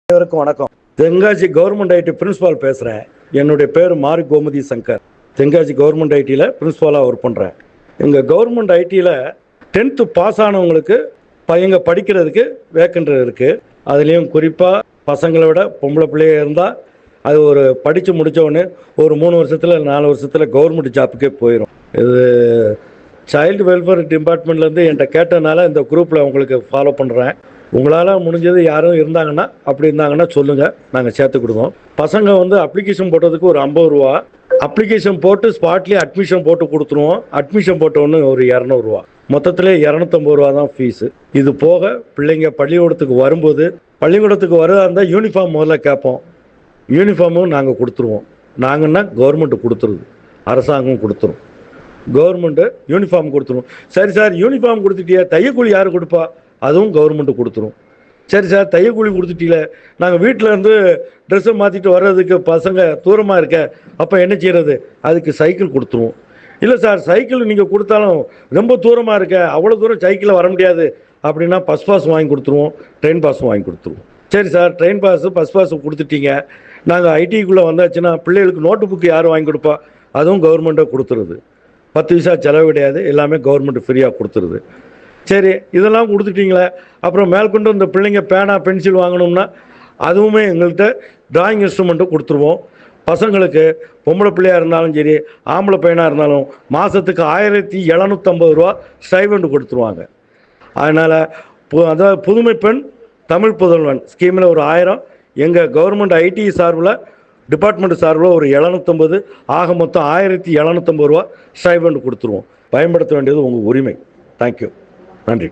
அனைவருக்கும் வணக்கம். Tenkasi government ID principal பேசுகிறேன். என்னுடைய பேர் மாரி கோமதி சங்கர். தென்காசி கவர்மெண்ட் ஐடியில் பிரின்சிபாலாக ஒர்க் பண்ணுறேன். எங்கள் கவர்மெண்ட் ஐடியில் 10th பாஸ் ஆனவங்களுக்கு பையங்க படிக்கிறதுக்கு வேக்கண்ட் இருக்குது. அதுலேயும் குறிப்பாக பசங்களை விட பொம்பளை பிள்ளையாக இருந்தால் அது ஒரு படித்து முடித்தவொடனே ஒரு 3 வருஷத்தில் 4 வருஷத்தில் கவர்மெண்ட் ஜாப்புக்கே போயிடும். இது சைல்டு வெல்ஃபேர் டிபார்ட்மெண்ட்லேருந்து என்கிட்ட கேட்டனால இந்த குரூப்பில் உங்களுக்கு ஃபாலோ பண்ணுறேன். உங்களால் முடிஞ்சது யாரும் இருந்தாங்கன்னா அப்படி இருந்தாங்கன்னா சொல்லுங்கள், நாங்கள் சேர்த்து கொடுவோம். பசங்க அப்ளிகேஷன் போட்டதுக்கு ஒரு 50 ரூபா, அப்ளிகேஷன் போட்டு ஸ்பாட்லேயே அட்மிஷன் போட்டு கொடுத்துருவோம். அட்மிஷன் போட்டோன்னு ஒரு 200 ரூபா, மொத்தத்தில் 250 ரூபா தான் ஃபீஸு. இது போக பிள்ளைங்க பள்ளிக்கூடத்துக்கு வரும்போது பள்ளிக்கூடத்துக்கு வரதா இருந்தால் யூனிஃபார்ம் முதல்ல கேட்போம். யூனிஃபார்மும் நாங்கள் கொடுத்துருவோம். நாங்கன்னா கவர்மெண்ட்டு கொடுத்துருது, அரசாங்கம் கொடுத்துரும். கவர்மெண்ட்டு யூனிஃபார்ம் கொடுத்துரும். சரி சார், யூனிஃபார்ம் கொடுத்துட்டியா, தையக்கூலி யார் கொடுப்பா? அதுவும் கவர்மெண்ட்டு கொடுத்துரும். சரி சார், தையக்கூலி கொடுத்துட்டீங்களே, நாங்கள் வீட்டில் இருந்து ட்ரெஸ்ஸை மாற்றிட்டு வர்றதுக்கு பசங்க தூரமாக இருக்க, அப்போ என்ன செய்கிறது? அதுக்கு சைக்கிள் கொடுத்துருவோம். இல்லை சார், சைக்கிள் நீங்கள் கொடுத்தாலும் ரொம்ப தூரமாக இருக்க, அவ்வளோ தூரம் சைக்கிளில் வர முடியாது அப்படின்னா பஸ் பாஸ் வாங்கி கொடுத்துருவோம், ட்ரெயின் பாஸும் வாங்கி கொடுத்துருவோம். சரி sir, train pass bus pass கொடுத்துட்டீங்க, நாங்கள் ஐடிக்குள்ளே வந்தாச்சுன்னா பிள்ளைகளுக்கு நோட்டு புக்கு யார் வாங்கி கொடுப்பா? அதுவும் கவர்மெண்ட்டை கொடுத்துருது. 10 பைசா செலவு கிடையாது, எல்லாமே கவர்மெண்ட் ஃப்ரீயாக கொடுத்துருது. சரி, இதெல்லாம் கொடுத்துட்டீங்களே, அப்புறம் மேற்கொண்டு இந்த பிள்ளைங்க பேனா பென்சில் வாங்கணும்னா அதுவுமே எங்கள்கிட்ட டிராயிங் இன்ஸ்ட்ருமெண்ட்டு கொடுத்துருவோம். பசங்களுக்கு பொம்பளை பிள்ளையாக இருந்தாலும் சரி, ஆம்பளை பையனாக இருந்தாலும் மாதத்துக்கு 1750 ரூபா ஸ்டைபண்ட் கொடுத்துருவாங்க. அதனால் அதாவது புதுமை பெண் தமிழ் புதல்வன் ஸ்கீமில் ஒரு 1000, எங்கள் கவர்மெண்ட் ஐடி சார்பில் டிபார்ட்மெண்ட் சார்பில் ஒரு 750, ஆக மொத்தம் 1750 ரூபா ஸ்டைபண்ட் கொடுத்துருவோம். பயன்படுத்த வேண்டியது உங்கள் உரிமை. தேங்க்யூ, நன்றி.